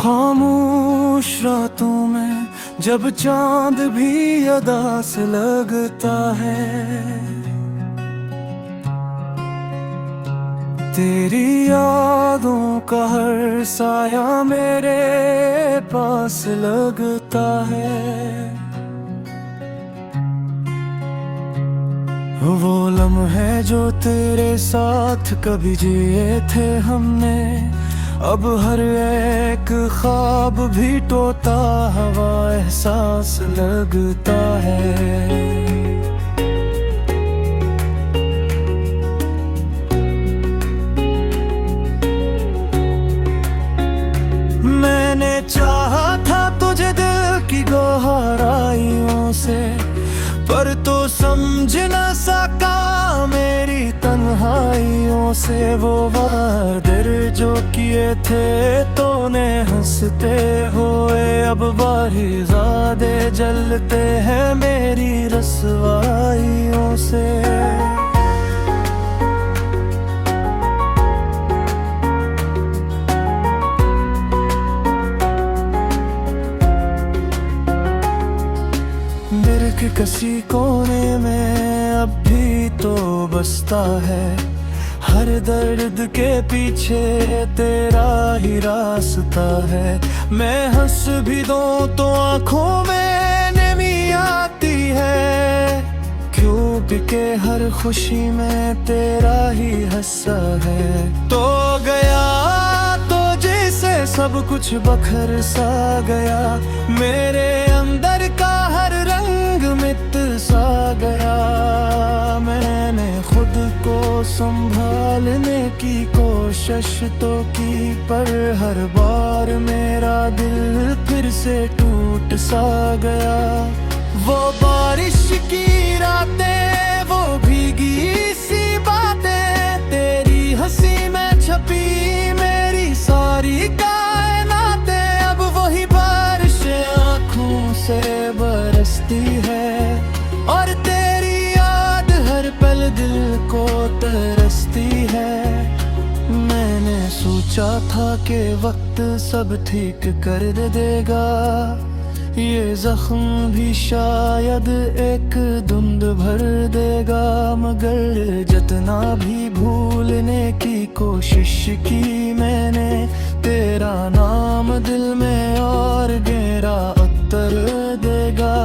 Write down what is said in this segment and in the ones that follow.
खामोश रातों में जब चांद भी अदा से लगता है, तेरी यादों का हर साया मेरे पास लगता है। वो लम्हे जो तेरे साथ कभी जिए थे हमने, अब हर एक ख्वाब भी टोता हवा एहसास लगता है। मैंने चाहा था तुझे दिल की गहराइयों से, पर तो समझ न सका मेरी तन्हाइयों से। वो वादे जो किए थे तूने हंसते हुए, अब बारिज़ादे जलते हैं मेरी रसवाइयों से। दिल के किसी कोने में अब भी तो बसता है, हर दर्द के पीछे तेरा ही रास्ता है। मैं हंस भी दूं तो आंखों में नमी आती है, क्योंकि हर खुशी में तेरा ही हिस्सा है। तो गया तो जैसे सब कुछ बखर सा गया, मेरे अंदर का हर रंग मिट सा गया। मैंने खुद को संभालने की कोशिश तो की, पर हर बार मेरा दिल फिर से टूट सा गया। वो बारिश की रातें, वो भीगी सी बातें, तेरी हंसी में छपी मेरी सारी कायनातें, अब वही बारिश आँखों से बरसती है, और तेरी याद हर पल दिल को तरसती है। मैंने सोचा था कि वक्त सब ठीक कर देगा, ये जख्म भी शायद एक धुंध भर देगा। मगर जितना भी भूलने की कोशिश की मैंने, तेरा नाम दिल में और गहरा उतर देगा।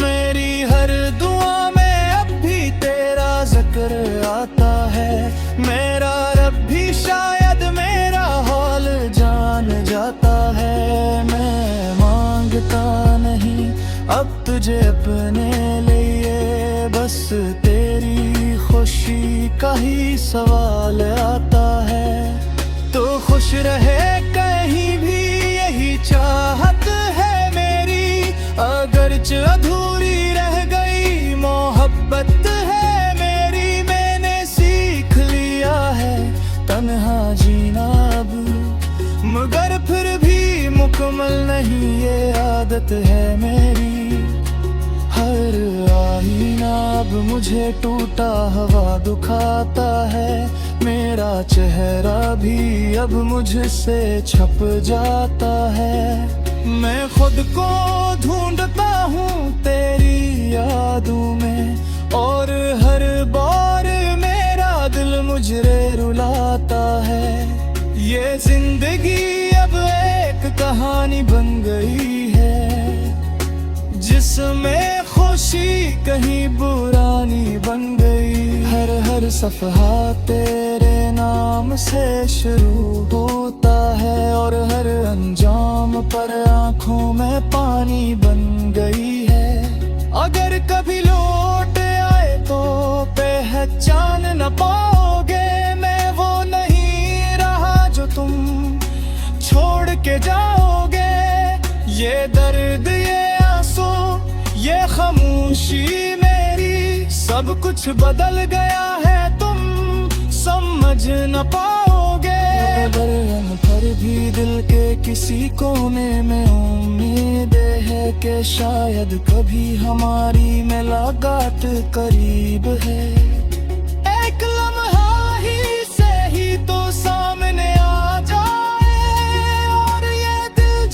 मेरी हर दुआ में अब भी तेरा जिक्र आता है, मेरा रब भी शायद मेरा हाल जान जाता है। मैं मांगता नहीं अब तुझे अपने लिए, बस तेरी खुशी का ही सवाल आता है। तो खुश रहे कहीं भी यही चाहत है मेरी, अगरचे अधूरी रह गई मोहब्बत है मेरी। मैंने सीख लिया है तन्हा जीना अब, मगर फिर भी मुकम्मल नहीं ये आदत है मेरी। हर आईना अब मुझे टूटा हुआ दुखाता है, मेरा चेहरा भी अब मुझसे छप जाता है। मैं खुद को ढूंढता हूँ तेरी यादों में, और हर बार मेरा दिल मुझे रुलाता है। ये जिंदगी अब एक कहानी बन गई है, जिसमें खुशी कहीं पुरानी बन गई। हर सफ़हा तेरे नाम से शुरू होता है, और हर अंजाम पर आँखों में पानी बन गई है। अगर कभी लौट आए तो पहचान न पाओगे, मैं वो नहीं रहा जो तुम छोड़ के जाओगे। ये दर्द, ये आंसू, ये खामोशी मेरी, सब कुछ बदल गया है, तुम समझ न पाओगे। पर भी दिल के किसी कोने में उम्मीद है कि शायद कभी हमारी मुलाकात करीब है। एक लम्हा ही सही तो सामने आ जाए, और ये दिल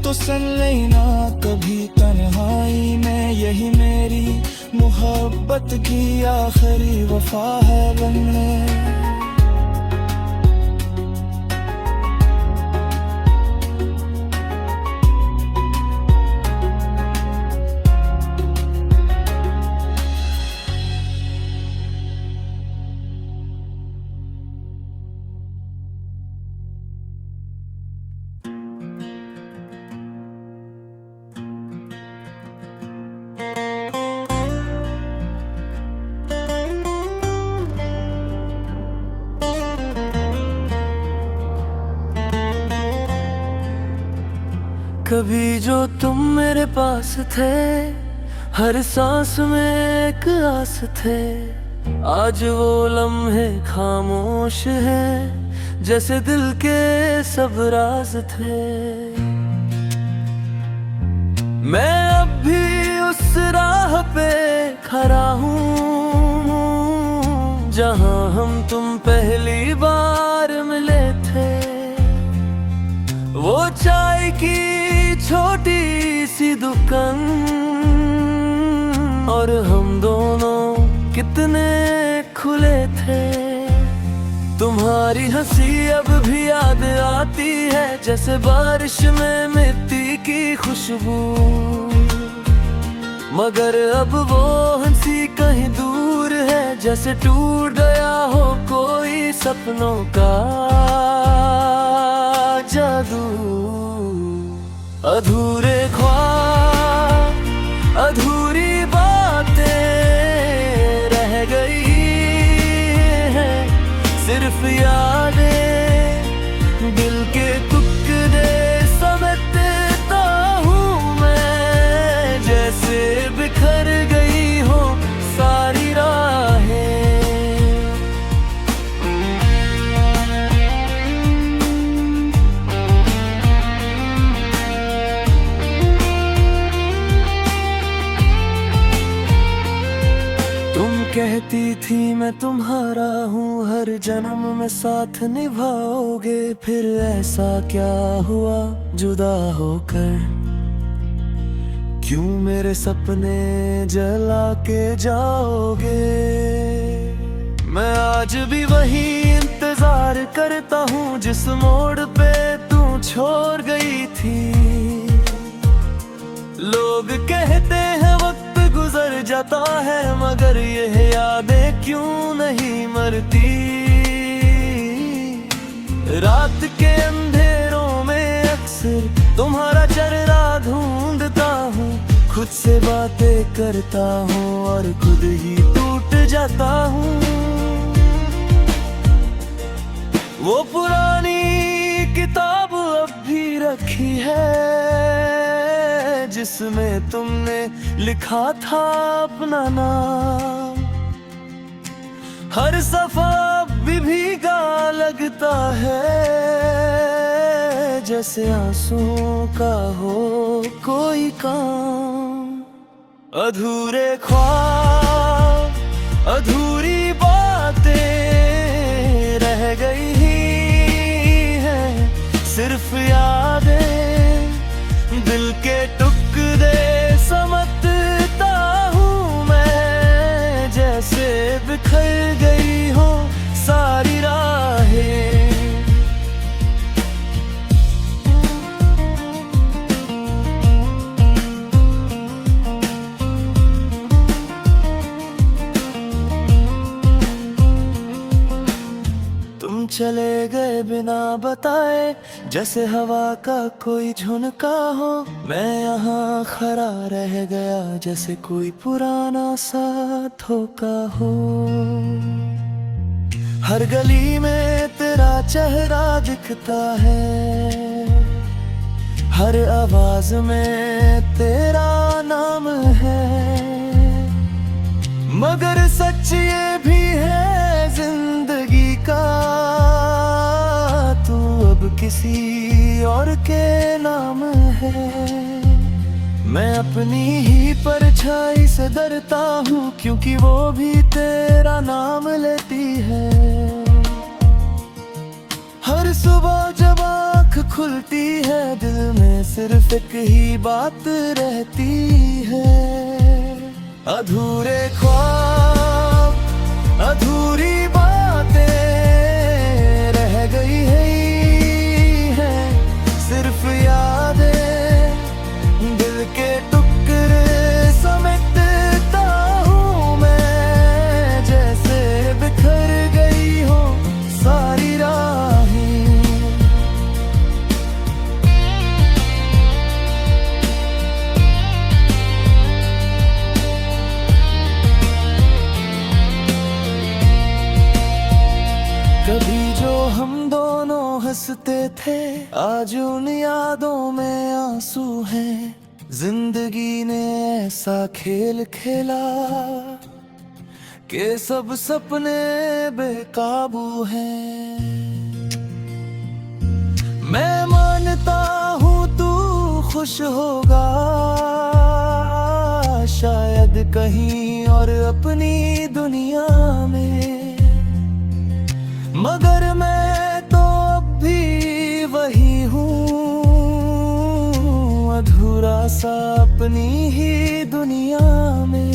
तो सुन लेना कभी तन्हाई में, यही मेरी मोहब्बत की आखिरी वफा है बनने। कभी जो तुम मेरे पास थे, हर सांस में एक आस थे, आज वो लम्हे खामोश हैं, जैसे दिल के सब राज थे। मैं अब भी उस राह पे खड़ा हूँ, जहाँ हम तुम पहली बार मिले थे। वो चाय की छोटी सी दुकान और हम दोनों कितने खुले थे। तुम्हारी हंसी अब भी याद आती है, जैसे बारिश में मिट्टी की खुशबू, मगर अब वो हंसी कहीं दूर है, जैसे टूट गया हो कोई सपनों का जादू। अधूरे ख्वाब, अधूरी बातें रह गई हैं, सिर्फ यादें दिल के टुकड़े समेटता हूँ मैं, जैसे बिखर गई हो सारी राहें। कहती थी मैं तुम्हारा हूँ, हर जन्म में साथ निभाओगे, फिर ऐसा क्या हुआ जुदा होकर? क्यों मेरे सपने जला के जाओगे? मैं आज भी वही इंतजार करता हूँ, जिस मोड़ पे तू छोड़ गई थी। लोग कहते हैं वक्त गुजर जाता है, मगर यह यादें क्यों नहीं मरती? रात के अंधेरों में अक्सर तुम्हारा चेहरा ढूंढता हूँ, खुद से बातें करता हूँ और खुद ही टूट जाता हूँ। वो पुरानी किताब अब भी रखी है, जिसमें तुमने लिखा था अपना नाम। हर सफा भी भीगा लगता है, जैसे आंसुओं का हो कोई काम। अधूरे ख्वाब, अधूरी बातें रह गई हैं, सिर्फ यादें दिल के टुकड़े समझता हूँ मैं, जैसे बिखर गई हो सारी राहें। तुम चले गए बिना बताए, जैसे हवा का कोई झुनका हो। मैं यहाँ खड़ा रह गया, जैसे कोई पुराना सा धोखा हो। हर गली में तेरा चेहरा दिखता है, हर आवाज में तेरा नाम है। मगर सच ये भी है जिंदगी का, तू अब किसी और के नाम है। मैं अपनी ही परछाई से डरता हूँ, क्योंकि वो भी तेरा नाम लेती है। हर सुबह जब आँख खुलती है दिल में सिर्फ एक ही बात रहती है। अधूरे ख्वाब, अधूरी बातें रह गई है, सिर्फ यादें दिल के टुकड़े समेटता हूँ मैं, जैसे बिखर गई हो सारी राहें। कभी जो हम दोनों हंसते थे, आज उन यादों में आंसू हैं। जिंदगी ने ऐसा खेल खेला कि सब सपने बेकाबू हैं। मैं मानता हूँ तू खुश होगा शायद कहीं और अपनी दुनिया में, मगर मैं तो अब भी वही हूँ, अधूरा सा अपनी ही दुनिया में।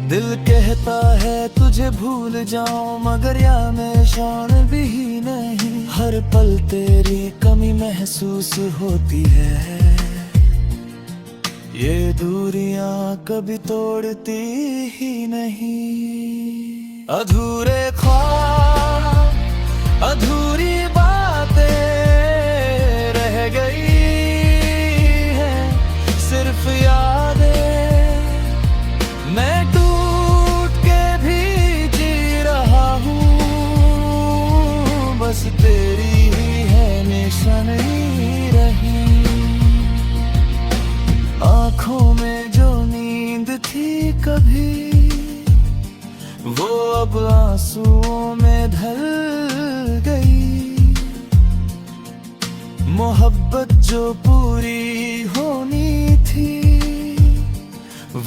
दिल कहता है तुझे भूल जाऊं, मगर यार मैं शान भी नहीं। हर पल तेरी कमी महसूस होती है, ये दूरियां कभी तोड़ती ही नहीं। अधूरे ख्वाब, अधूरी बातें रह गई हैं, सिर्फ यादें मैं टूट के भी जी रहा हूँ, बस तेरी ही है निशानी रही। आँखों में जो नींद थी कभी, वो अब आंसुओं में ढल गई। मोहब्बत जो पूरी होनी थी,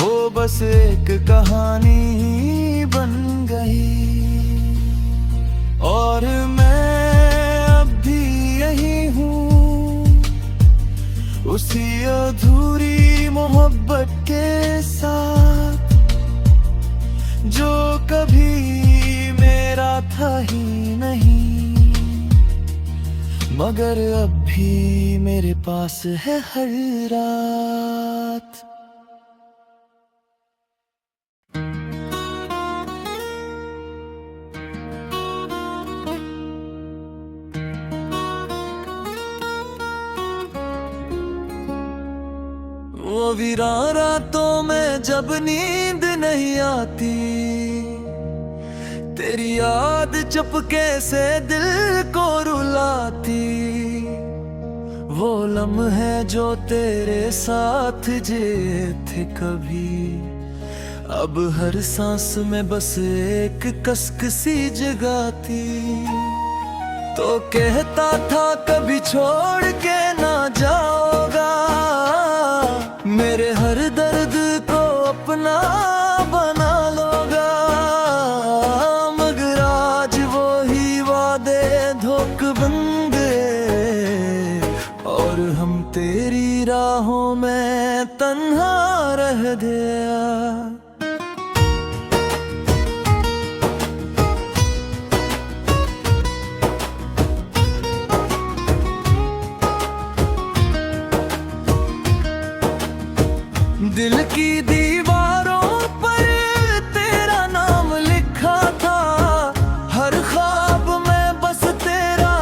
वो बस एक कहानी बन गई। और मैं अब भी यही हूँ, उसी अधूरी मोहब्बत के साथ, जो कभी मेरा था ही नहीं, मगर अब भी मेरे पास है हर रात। वो वीरान रातों में जब नींद नहीं आती, तेरी याद चुपके से दिल को रुलाती। वो लम्हे जो तेरे साथ जिए थे कभी, अब हर सांस में बस एक कसक सी जगाती। तो कहता था कभी छोड़ के ना जाओगा, मेरे हर दर्द को अपना बना लोगा, मगर आज वो ही वादे धोखबंद और हम तेरी राहों में तन्हा रह गया। दिल की दीवारों पर तेरा नाम लिखा था, हर ख्वाब में बस तेरा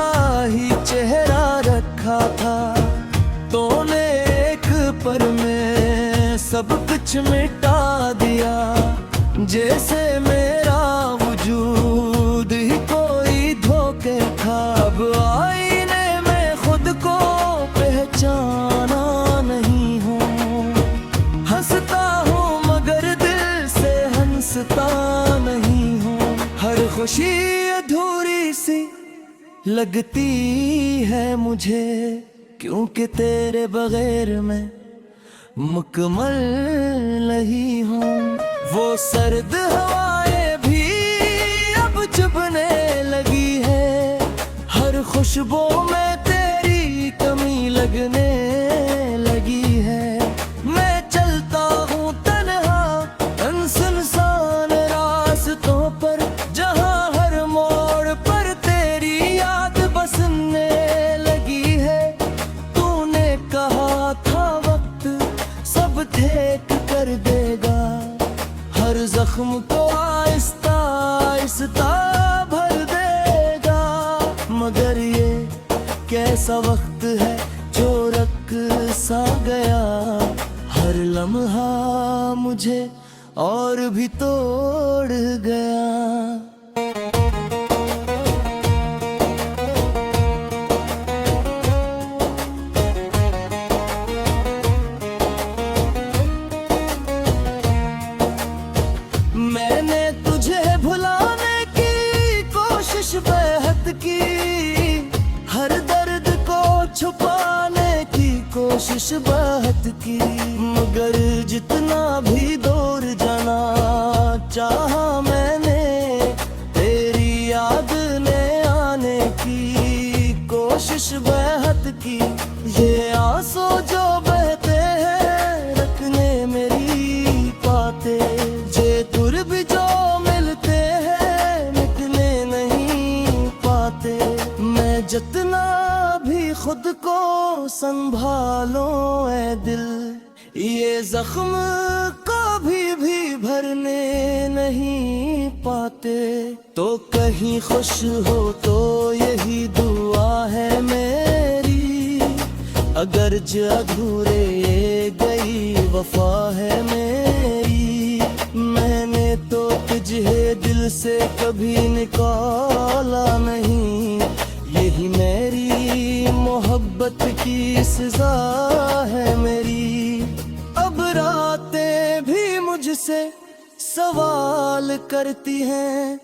ही चेहरा रखा था। तूने एक पल में सब कुछ मिटा दिया, जैसे मेरा वजूद ही कोई धोखे था। अब आईने में खुद को पहचाना नहीं हूँ, हंसता हूँ मगर दिल से हंसता नहीं हूँ। हर खुशी अधूरी सी लगती है मुझे, क्योंकि तेरे बगैर मैं मुकम्मल नहीं हूँ। वो सर्द हवाएं भी अब चुभने लगी है, हर खुशबू में तेरी कमी लगने लगी है। मैं चलता हूँ तन्हा सुनसान रास्तों पर, जहाँ हर मोड़ पर तेरी याद बसने लगी है। तूने कहा था वक्त सब ठीक कर देगा, हर जख्म को आहिस्ता आहिस्ता भर देगा। मगर ये कैसा वक्त है जो रख सा गया, हर लम्हा मुझे और भी तोड़ गया। मैंने तुझे भुलाने की कोशिश बेहद की, हर दर्द को छुपाने की कोशिश बहुत की। मगर जितना भी दूर जाना चाहा मैंने, तेरी याद ने आने की कोशिश बहुत की। ये आंसू जो बहते हैं रखने मेरी बातें, जे दूर भी जो मिलते हैं मिटने नहीं पाते। मैं जितना भी खुद को संभालो ऐ दिल, ये जख्म कभी भरने नहीं पाते। तो कहीं खुश हो तो यही दुआ है मेरी, अगर जो अधूरे ये गई वफा है मेरी। मैंने तो तुझे दिल से कभी निकाला नहीं, यही मेरी मोहब्बत की सजा है मेरी। अब रातें भी मुझसे सवाल करती हैं,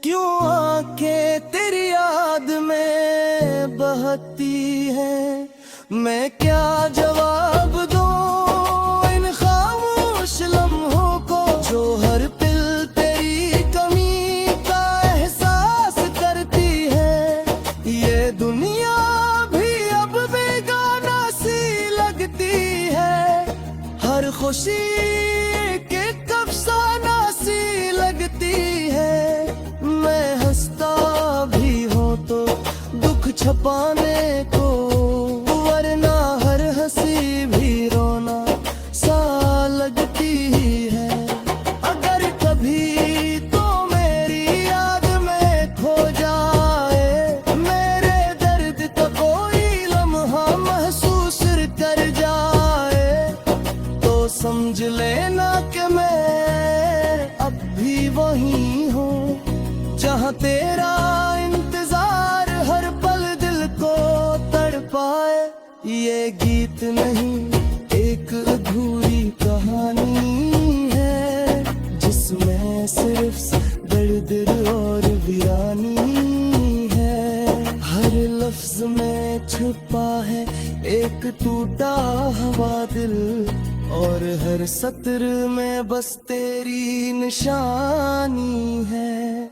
क्यों आंखें तेरी याद में बहती हैं। मैं क्या जवाब दूं इन खामोश लम्हों को, जो हर पल तेरी कमी का एहसास करती है। ये दुनिया भी अब बेगाना सी लगती है, हर खुशी के अफसाना सी लगती है। मैं हंसता भी हूँ तो दुख छुपाने को, वरना हर हंसी भी रोना सा लगती है। अगर कभी तो मेरी याद में खो जाए, मेरे दर्द का कोई लम्हा महसूस कर जाए, तो समझ लेना कि मैं अब भी वही हूँ, जहाँ तेरा इंतजार हर पल दिल को तड़पाए। ये गीत नहीं एक अधूरी कहानी है, जिसमें सिर्फ दर्द और वीरानी है। हर लफ्ज में छुपा है एक टूटा हुआ दिल, और हर सत्र में बस तेरी निशानी है।